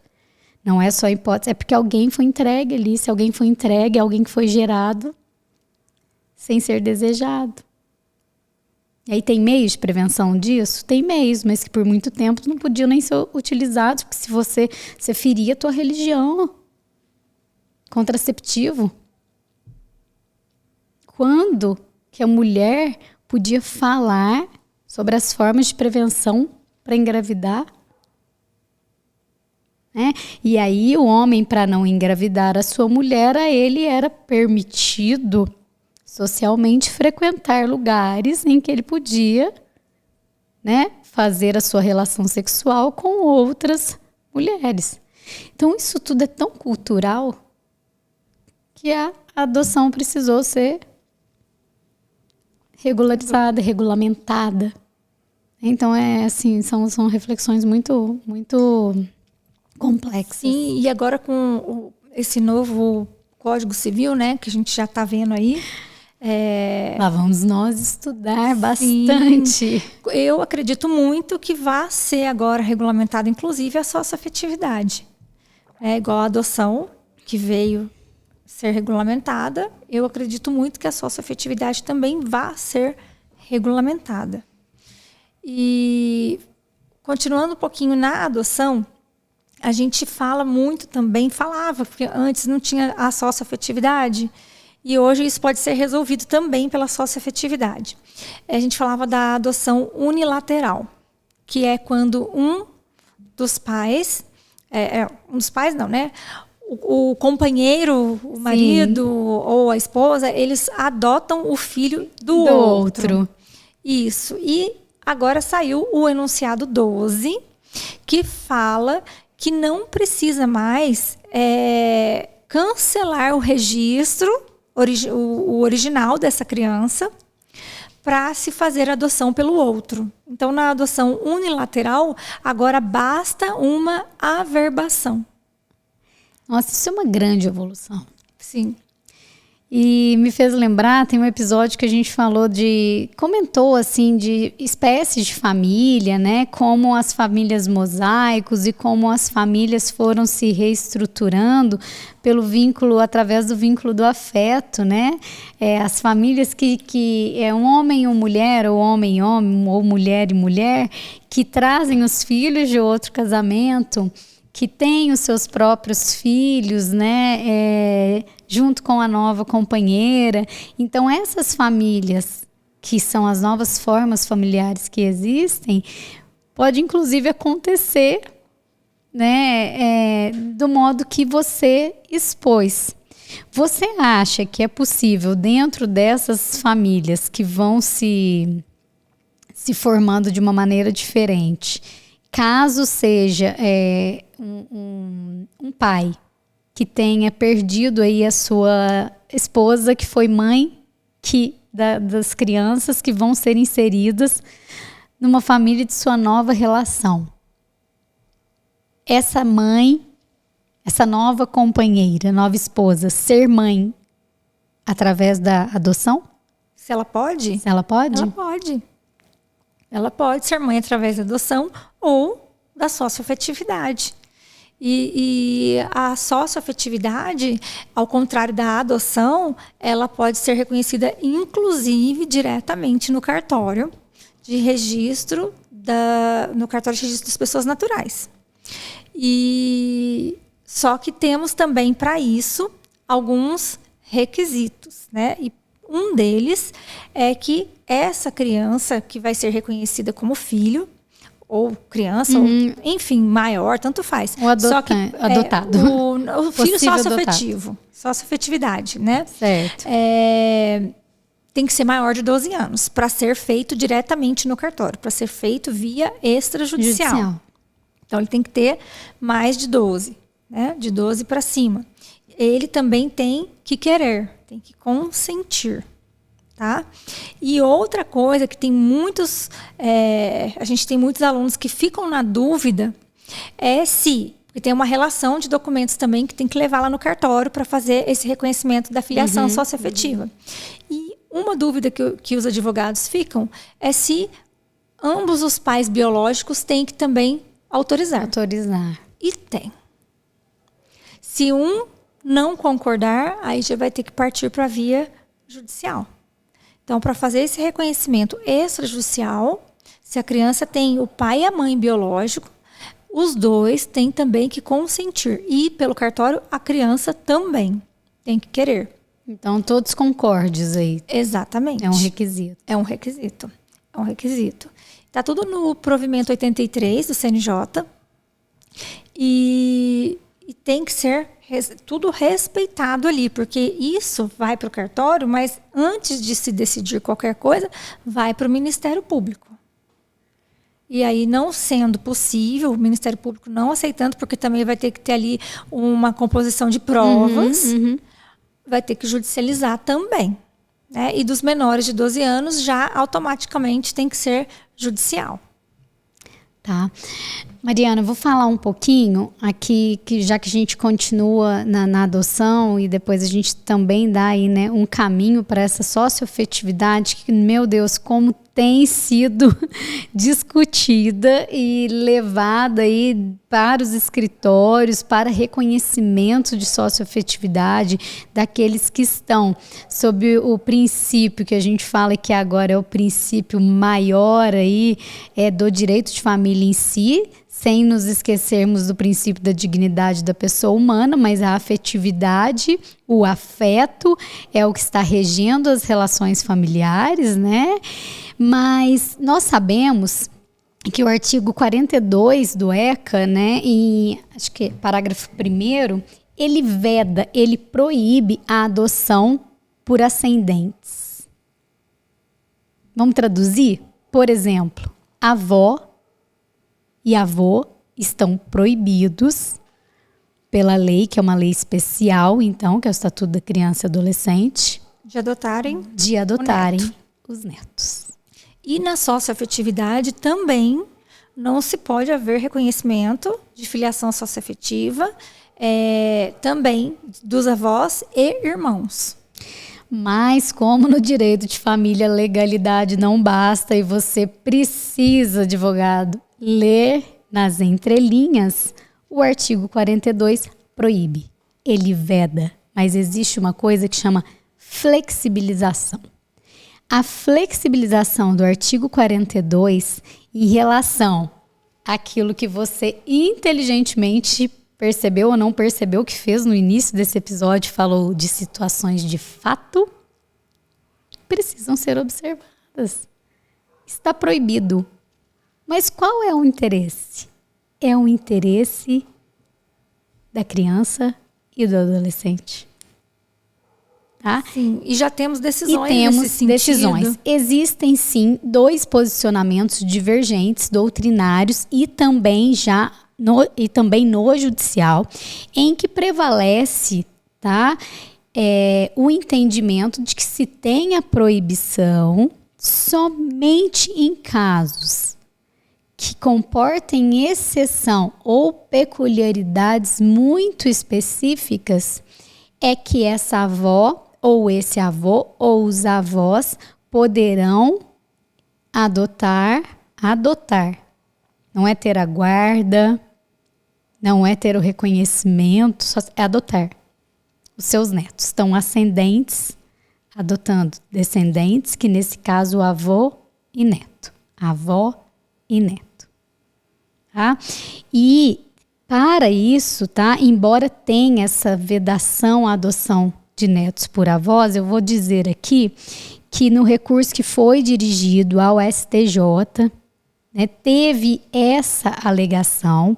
Não é só hipótese, é porque alguém foi entregue ali. Se alguém foi entregue, é alguém que foi gerado sem ser desejado. E aí tem meios de prevenção disso? Tem meios, mas que por muito tempo não podiam nem ser utilizados, porque se você feria a tua religião. Contraceptivo. Quando que a mulher podia falar sobre as formas de prevenção para engravidar? E aí o homem, para não engravidar a sua mulher, a ele era permitido socialmente frequentar lugares em que ele podia, né, fazer a sua relação sexual com outras mulheres. Então isso tudo é tão cultural que a adoção precisou ser regularizada, regulamentada. Então assim, são reflexões muito, muito complexas. Sim, e agora com esse novo Código Civil, né, que a gente já está vendo aí. Lá vamos nós estudar bastante. Sim, eu acredito muito que vai ser agora regulamentada, inclusive, a socioafetividade. É igual a adoção, que veio ser regulamentada. Eu acredito muito que a socioafetividade também vai ser regulamentada. E continuando um pouquinho na adoção, a gente fala muito também, falava, porque antes não tinha a socioafetividade, e hoje isso pode ser resolvido também pela socioafetividade. A gente falava da adoção unilateral, que é quando um dos pais não, né? O companheiro, o marido Sim. ou a esposa, eles adotam o filho do outro. Isso. E agora saiu o enunciado 12, que fala que não precisa mais cancelar o registro, o original dessa criança, para se fazer a adoção pelo outro. Então, na adoção unilateral, agora basta uma averbação. Nossa, isso é uma grande evolução. Sim. E me fez lembrar, tem um episódio que a gente comentou assim de espécies de família, né? Como as famílias mosaicos e como as famílias foram se reestruturando através do vínculo do afeto, né? As famílias que é um homem e uma mulher, ou homem e homem, ou mulher e mulher, que trazem os filhos de outro casamento, que têm os seus próprios filhos, né? Junto com a nova companheira. Então, essas famílias, que são as novas formas familiares que existem, pode inclusive acontecer, né, do modo que você expôs. Você acha que é possível, dentro dessas famílias que vão se formando de uma maneira diferente, caso seja um pai que tenha perdido aí a sua esposa, que foi mãe das crianças que vão ser inseridas numa família de sua nova relação. Essa mãe, essa nova companheira, nova esposa, ser mãe através da adoção? Se ela pode? Se ela pode? Ela pode. Ela pode ser mãe através da adoção ou da socioafetividade. E a socioafetividade, ao contrário da adoção, ela pode ser reconhecida, inclusive, diretamente no cartório de registro das pessoas naturais. E só que temos também para isso alguns requisitos, né? E um deles é que essa criança que vai ser reconhecida como filho, ou criança, ou, enfim, maior, tanto faz. Só que adotado. O filho socioafetivo, socioafetividade, né? Certo. Tem que ser maior de 12 anos para ser feito diretamente no cartório, para ser feito via extrajudicial. Então, ele tem que ter mais de 12, né? De 12 para cima. Ele também tem que querer, tem que consentir. Tá? E outra coisa que tem a gente tem muitos alunos que ficam na dúvida porque tem uma relação de documentos também que tem que levar lá no cartório para fazer esse reconhecimento da filiação socioafetiva. E uma dúvida que os advogados ficam é se ambos os pais biológicos têm que também autorizar. Autorizar. E tem. Se um não concordar, aí já vai ter que partir para a via judicial. Então, para fazer esse reconhecimento extrajudicial, se a criança tem o pai e a mãe biológico, os dois têm também que consentir. E pelo cartório, a criança também tem que querer. Então, todos concordes aí. Exatamente. É um requisito. É um requisito. É um requisito. Está tudo no provimento 83 do CNJ. E tem que ser tudo respeitado ali, porque isso vai para o cartório, mas antes de se decidir qualquer coisa, vai para o Ministério Público. E aí, não sendo possível, o Ministério Público não aceitando, porque também vai ter que ter ali uma composição de provas, vai ter que judicializar também. Né? E dos menores de 12 anos, já automaticamente tem que ser judicial. Tá. Mariana, eu vou falar um pouquinho aqui, que já que a gente continua na adoção e depois a gente também dá aí, né, um caminho para essa socioafetividade que, meu Deus, como tem sido discutida e levada aí para os escritórios, para reconhecimento de socioafetividade daqueles que estão sob o princípio que a gente fala que agora é o princípio maior aí, do direito de família em si, sem nos esquecermos do princípio da dignidade da pessoa humana, mas a afetividade, o afeto é o que está regendo as relações familiares, né? Mas nós sabemos que o artigo 42 do ECA, né, em, acho que parágrafo 1º, ele veda, ele proíbe a adoção por ascendentes. Vamos traduzir? Por exemplo, avó e avô estão proibidos pela lei, que é uma lei especial, então, que é o Estatuto da Criança e Adolescente, de adotarem os netos. E na socioafetividade também não se pode haver reconhecimento de filiação socioafetiva, também dos avós e irmãos. Mas como no direito de família, legalidade não basta e você precisa, advogado, ler nas entrelinhas, o artigo 42 proíbe, ele veda, mas existe uma coisa que chama flexibilização. A flexibilização do artigo 42 em relação àquilo que você inteligentemente percebeu ou não percebeu que fez no início desse episódio, falou de situações de fato, precisam ser observadas. Está proibido. Mas qual é o interesse? É o interesse da criança e do adolescente. Tá? Sim, e já temos decisões nesse sentido. Decisões. Existem sim 2 posicionamentos divergentes, doutrinários e também no judicial, em que prevalece, tá, o entendimento de que se tem a proibição somente em casos que comportem exceção ou peculiaridades muito específicas, é que essa avó ou esse avô ou os avós poderão adotar. Não é ter a guarda, não é ter o reconhecimento, só é adotar. Os seus netos estão ascendentes, adotando descendentes, que nesse caso o avô e neto. Avó e neto. Tá? E para isso, tá? Embora tenha essa vedação à adoção de netos por avós, eu vou dizer aqui que no recurso que foi dirigido ao STJ, né, teve essa alegação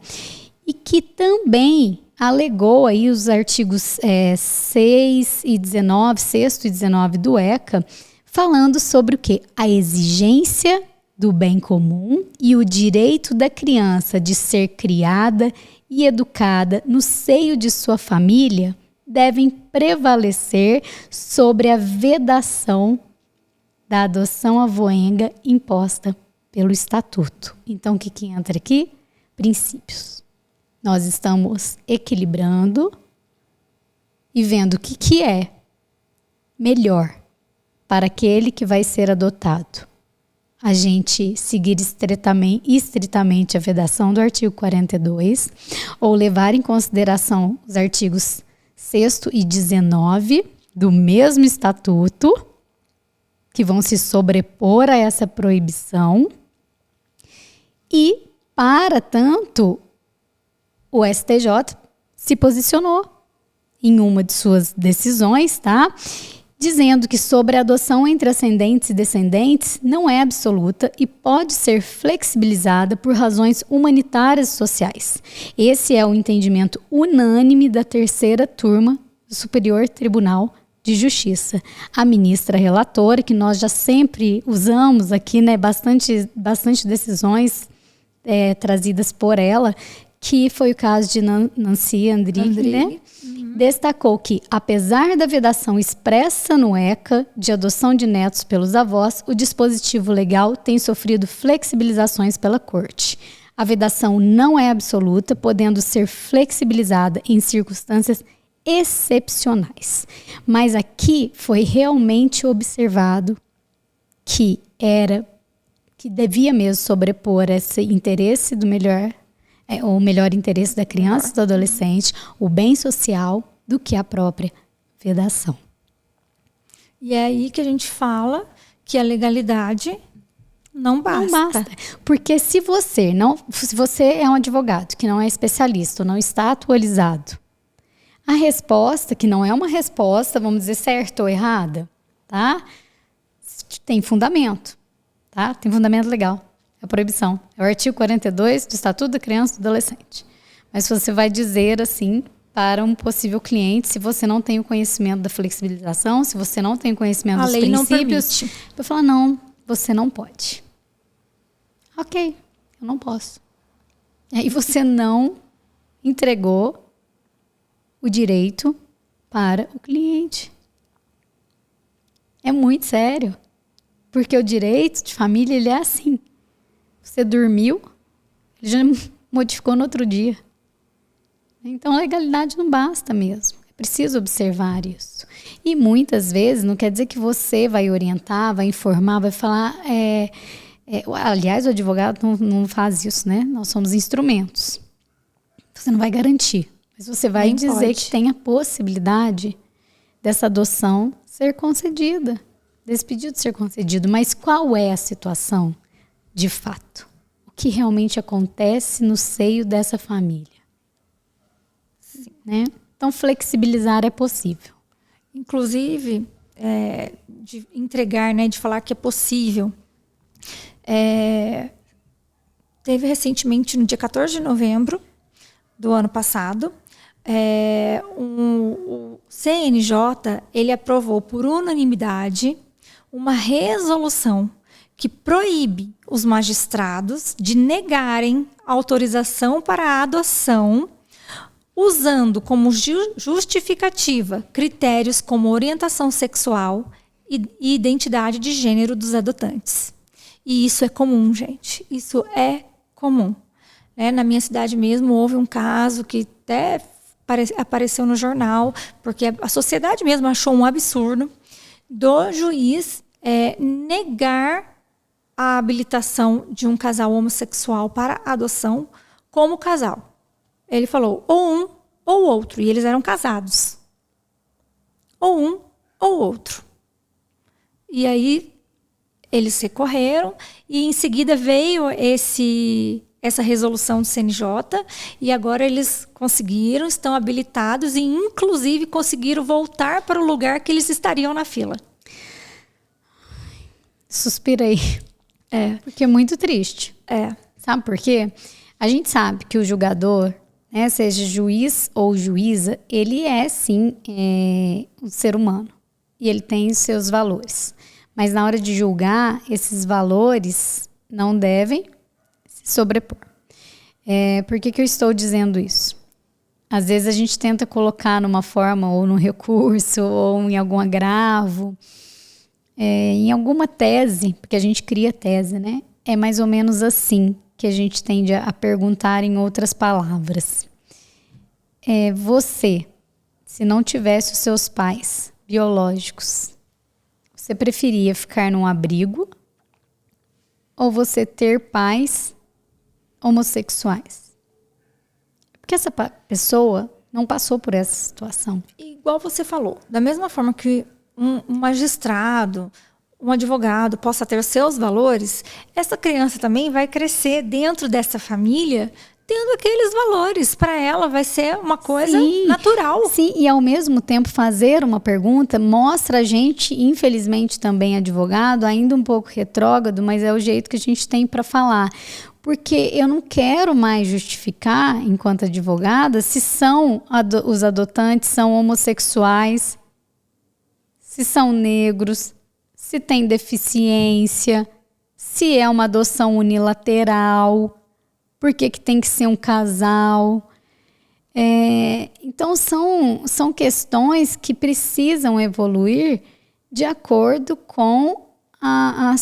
e que também alegou aí os artigos 6 e 19 do ECA, falando sobre o quê? A exigência do bem comum e o direito da criança de ser criada e educada no seio de sua família devem prevalecer sobre a vedação da adoção avoenga imposta pelo Estatuto. Então, o que entra aqui? Princípios. Nós estamos equilibrando e vendo o que é melhor para aquele que vai ser adotado. a gente seguir estritamente a vedação do artigo 42 ou levar em consideração os artigos 6º e 19 do mesmo estatuto, que vão se sobrepor a essa proibição. E, para tanto, o STJ se posicionou em uma de suas decisões, tá? Dizendo que sobre a adoção entre ascendentes e descendentes não é absoluta e pode ser flexibilizada por razões humanitárias e sociais. Esse é o entendimento unânime da terceira turma do Superior Tribunal de Justiça. A ministra relatora, que nós já sempre usamos aqui, né, bastante decisões trazidas por ela, que foi o caso de Nancy Andrighi, né? Destacou que, apesar da vedação expressa no ECA de adoção de netos pelos avós, o dispositivo legal tem sofrido flexibilizações pela Corte. A vedação não é absoluta, podendo ser flexibilizada em circunstâncias excepcionais. Mas aqui foi realmente observado que devia mesmo sobrepor esse interesse do o melhor interesse da criança e do adolescente, o bem social, do que a própria vedação. E é aí que a gente fala que a legalidade não basta. Não basta. Porque se você é um advogado que não é especialista, ou não está atualizado, a resposta, que não é uma resposta, vamos dizer, certa ou errada, tá? Tem fundamento, tá? Tem fundamento legal. É a proibição. É o artigo 42 do Estatuto da Criança e do Adolescente. Mas você vai dizer assim para um possível cliente, se você não tem o conhecimento da flexibilização, se você não tem o conhecimento dos princípios, vai falar, não, você não pode. Ok, eu não posso. E aí você não entregou o direito para o cliente. É muito sério. Porque o direito de família, ele é assim. Você dormiu, ele já modificou no outro dia. Então, a legalidade não basta mesmo. É preciso observar isso. E muitas vezes, não quer dizer que você vai orientar, vai informar, vai falar... aliás, o advogado não faz isso, né? Nós somos instrumentos. Você não vai garantir. Mas você vai Nem dizer pode. que tem a possibilidade dessa adoção ser concedida. Desse pedido ser concedido. Mas qual é a situação? De fato, o que realmente acontece no seio dessa família. Né? Então, flexibilizar é possível. Inclusive, de entregar, né, de falar que é possível. Teve recentemente, no dia 14 de novembro do ano passado, o CNJ ele aprovou por unanimidade uma resolução que proíbe os magistrados de negarem autorização para a adoção, usando como justificativa critérios como orientação sexual e identidade de gênero dos adotantes. E isso é comum, gente. Isso é comum. Na minha cidade mesmo houve um caso que até apareceu no jornal, porque a sociedade mesmo achou um absurdo do juiz negar a habilitação de um casal homossexual para adoção como casal. Ele falou ou um ou outro, e eles eram casados. Ou um ou outro. E aí eles recorreram e em seguida veio essa resolução do CNJ e agora eles conseguiram, estão habilitados e inclusive conseguiram voltar para o lugar que eles estariam na fila. Suspirei. Porque é muito triste. Sabe por quê? A gente sabe que o julgador, né, seja juiz ou juíza, ele é sim um ser humano. E ele tem os seus valores. Mas na hora de julgar, esses valores não devem se sobrepor. Por que eu estou dizendo isso? Às vezes a gente tenta colocar numa forma, ou num recurso, ou em algum agravo, em alguma tese, porque a gente cria tese, né? É mais ou menos assim que a gente tende a perguntar em outras palavras. Você, se não tivesse os seus pais biológicos, você preferia ficar num abrigo ou você ter pais homossexuais. Porque essa pessoa não passou por essa situação. Igual você falou, da mesma forma que um magistrado, um advogado possa ter os seus valores, essa criança também vai crescer dentro dessa família tendo aqueles valores. Para ela vai ser uma coisa natural. Sim, e ao mesmo tempo fazer uma pergunta mostra a gente, infelizmente também advogado, ainda um pouco retrógrado, mas é o jeito que a gente tem para falar. Porque eu não quero mais justificar, enquanto advogada, se os adotantes são homossexuais, se são negros, se tem deficiência, se é uma adoção unilateral, por que tem que ser um casal. Então, são questões que precisam evoluir de acordo com a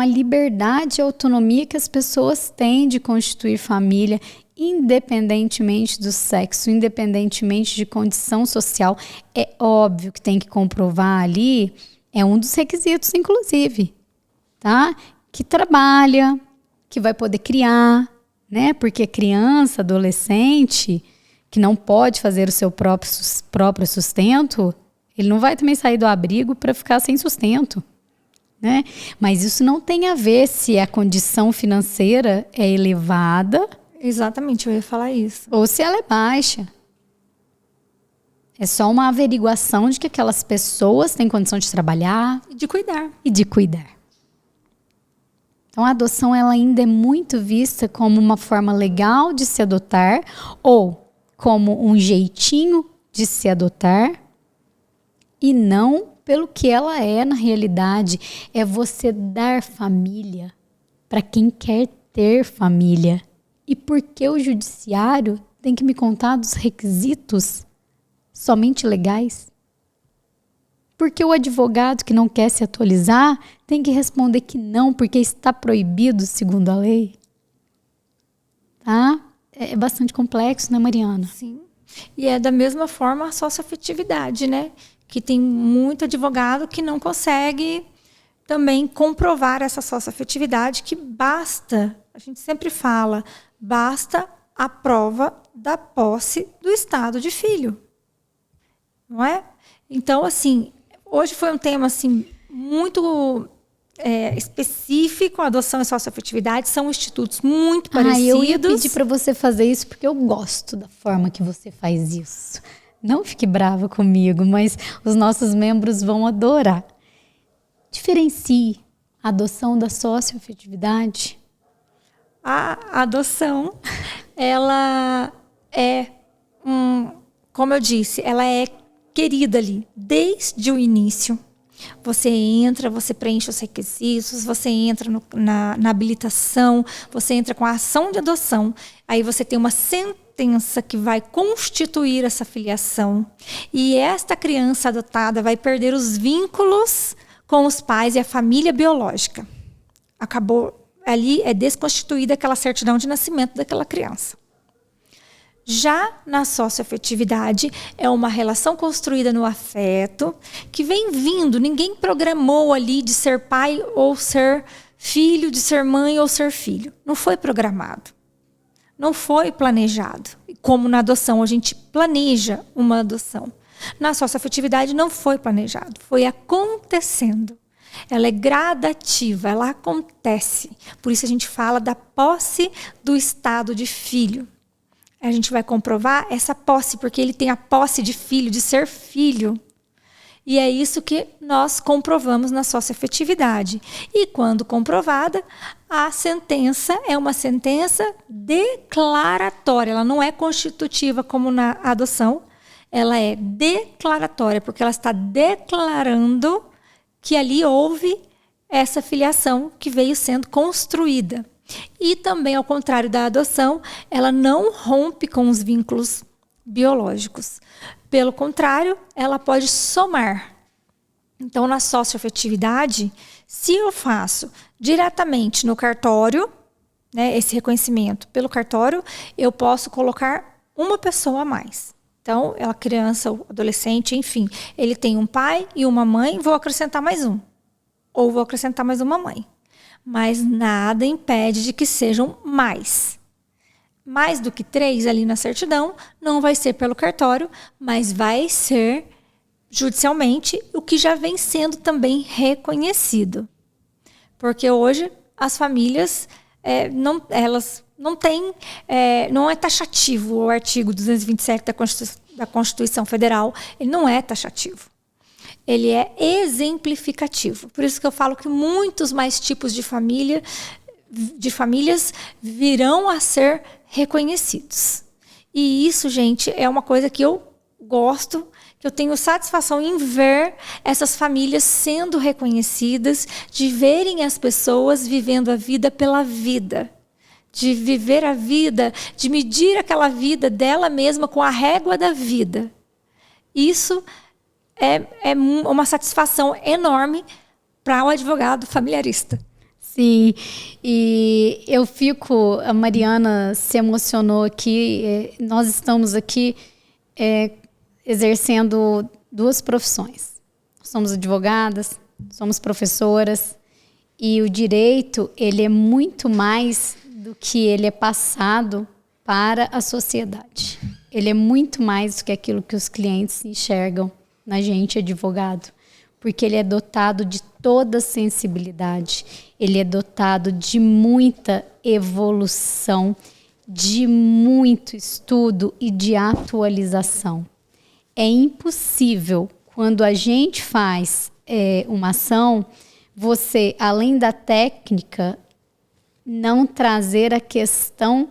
liberdade e autonomia que as pessoas têm de constituir família, independentemente do sexo, independentemente de condição social. É óbvio que tem que comprovar ali, é um dos requisitos, inclusive, tá? Que trabalha, que vai poder criar, né? Porque criança, adolescente, que não pode fazer o seu próprio sustento, ele não vai também sair do abrigo para ficar sem sustento, né? Mas isso não tem a ver se a condição financeira é elevada. Exatamente, eu ia falar isso. Ou se ela é baixa. É só uma averiguação de que aquelas pessoas têm condição de trabalhar. E de cuidar. E de cuidar. Então, a adoção ela ainda é muito vista como uma forma legal de se adotar ou como um jeitinho de se adotar e não pelo que ela é na realidade. É você dar família para quem quer ter família. E por que o judiciário tem que me contar dos requisitos somente legais? Porque o advogado que não quer se atualizar tem que responder que não, porque está proibido segundo a lei. Tá? É bastante complexo, né, Mariana? Sim. E é da mesma forma a socioafetividade, né? Que tem muito advogado que não consegue também comprovar essa socioafetividade, que basta, a gente sempre fala, basta a prova da posse do estado de filho. Não é? Então, assim, hoje foi um tema assim, muito específico, a adoção e socioafetividade, são institutos muito parecidos. Eu ia pedir para você fazer isso porque eu gosto da forma que você faz isso. Não fique brava comigo, mas os nossos membros vão adorar. Diferencie a adoção da socioafetividade. A adoção, ela é, como eu disse, ela é querida ali, desde o início. Você entra, você preenche os requisitos, você entra na habilitação, você entra com a ação de adoção. Aí você tem uma sentença que vai constituir essa filiação. E esta criança adotada vai perder os vínculos com os pais e a família biológica. Acabou, ali é desconstituída aquela certidão de nascimento daquela criança. Já na socioafetividade, é uma relação construída no afeto, que vem vindo, ninguém programou ali de ser pai ou ser filho, de ser mãe ou ser filho. Não foi programado. Não foi planejado. Como na adoção, a gente planeja uma adoção. Na socioafetividade não foi planejado, foi acontecendo. Ela é gradativa, ela acontece. Por isso a gente fala da posse do estado de filho. A gente vai comprovar essa posse, porque ele tem a posse de filho, de ser filho. E é isso que nós comprovamos na socioafetividade. E quando comprovada, a sentença é uma sentença declaratória. Ela não é constitutiva como na adoção. Ela é declaratória, porque ela está declarando que ali houve essa filiação que veio sendo construída. E também, ao contrário da adoção, ela não rompe com os vínculos biológicos. Pelo contrário, ela pode somar. Então, na socioafetividade, se eu faço diretamente no cartório, né, esse reconhecimento pelo cartório, eu posso colocar uma pessoa a mais. Então, a criança, o adolescente, enfim, ele tem um pai e uma mãe, vou acrescentar mais um. Ou vou acrescentar mais uma mãe. mas nada impede de que sejam mais. Mais do que 3 ali na certidão, não vai ser pelo cartório, mas vai ser judicialmente, o que já vem sendo também reconhecido. Porque hoje as famílias, elas não têm, não é taxativo o artigo 227 da Constituição Federal, ele não é taxativo. Ele é exemplificativo. Por isso que eu falo que muitos mais tipos de famílias virão a ser reconhecidos. E isso, gente, é uma coisa que eu gosto, que eu tenho satisfação em ver essas famílias sendo reconhecidas, de verem as pessoas vivendo a vida pela vida, de viver a vida, de medir aquela vida dela mesma com a régua da vida. Isso é uma satisfação enorme para o advogado familiarista. Sim, e a Mariana se emocionou aqui, nós estamos aqui exercendo 2 profissões. Somos advogadas, somos professoras, e o direito, ele é muito mais do que ele é passado para a sociedade. Ele é muito mais do que aquilo que os clientes enxergam na gente, advogado, porque ele é dotado de toda sensibilidade, ele é dotado de muita evolução, de muito estudo e de atualização. É impossível, quando a gente faz uma ação, você, além da técnica, não trazer a questão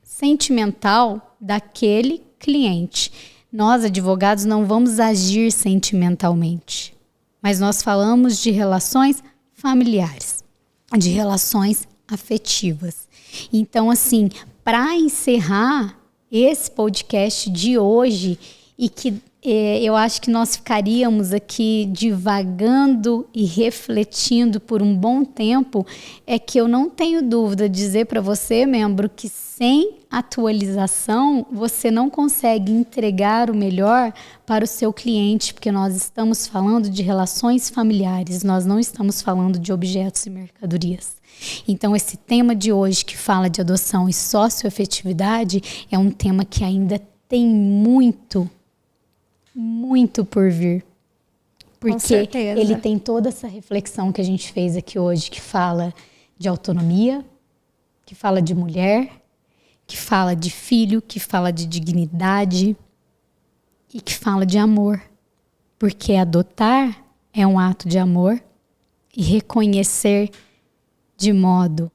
sentimental daquele cliente. Nós, advogados, não vamos agir sentimentalmente, mas nós falamos de relações familiares, de relações afetivas. Então, assim, para encerrar esse podcast de hoje, e que eu acho que nós ficaríamos aqui divagando e refletindo por um bom tempo, é que eu não tenho dúvida de dizer para você, membro, que sem atualização você não consegue entregar o melhor para o seu cliente, porque nós estamos falando de relações familiares, nós não estamos falando de objetos e mercadorias. Então, esse tema de hoje, que fala de adoção e socioafetividade, é um tema que ainda tem muito por vir. Porque ele tem toda essa reflexão que a gente fez aqui hoje, que fala de autonomia, que fala de mulher, que fala de filho, que fala de dignidade e que fala de amor. Porque adotar é um ato de amor e reconhecer de modo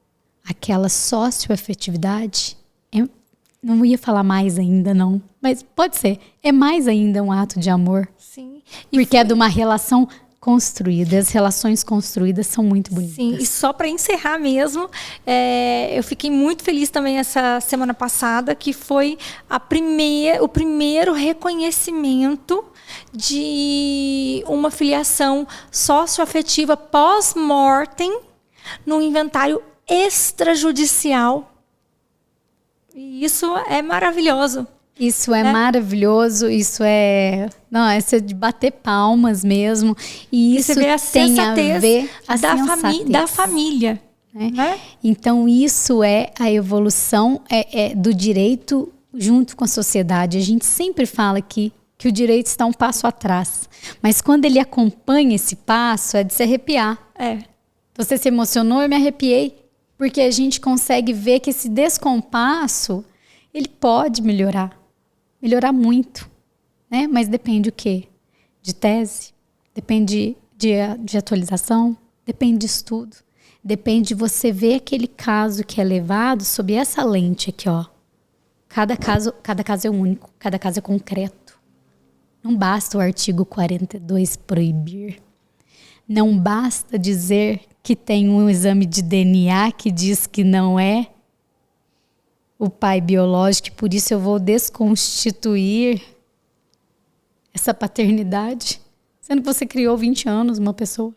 aquela socioafetividade, não ia falar mais ainda não, mas pode ser, é mais ainda um ato de amor. Sim. Porque é de uma relação construída, as relações construídas são muito bonitas. Sim, e só para encerrar mesmo, eu fiquei muito feliz também essa semana passada, que foi o primeiro reconhecimento de uma filiação socioafetiva pós-mortem num inventário extrajudicial. E isso é maravilhoso. Isso é maravilhoso, isso é de bater palmas mesmo. E isso tem a ver da família. Né? Então, isso é a evolução do direito junto com a sociedade. A gente sempre fala aqui que o direito está um passo atrás. Mas quando ele acompanha esse passo, é de se arrepiar. Você se emocionou, eu me arrepiei. Porque a gente consegue ver que esse descompasso, ele pode melhorar. Melhorar muito. Né? Mas depende o quê? De tese? Depende de atualização? Depende de estudo? Depende de você ver aquele caso que é levado sob essa lente aqui, ó. Cada caso é único, cada caso é concreto. Não basta o artigo 42 proibir. Não basta dizer que tem um exame de DNA que diz que não é o pai biológico, e por isso eu vou desconstituir essa paternidade, sendo que você criou 20 anos uma pessoa.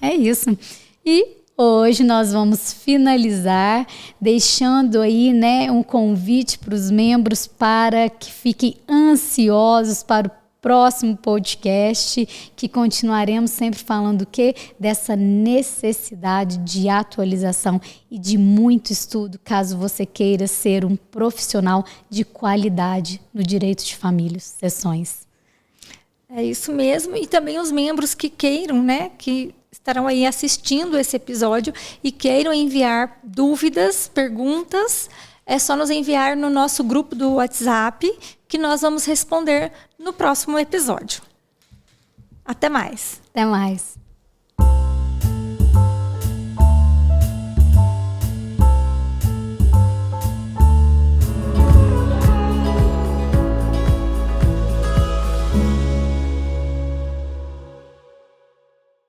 É isso. E hoje nós vamos finalizar deixando aí, né, um convite para os membros para que fiquem ansiosos para o próximo podcast, que continuaremos sempre falando o quê? Dessa necessidade de atualização e de muito estudo, caso você queira ser um profissional de qualidade no direito de família, sucessões. É isso mesmo. E também os membros que queiram, né, que estarão aí assistindo esse episódio e queiram enviar dúvidas, perguntas, é só nos enviar no nosso grupo do WhatsApp, que nós vamos responder no próximo episódio. Até mais. Até mais.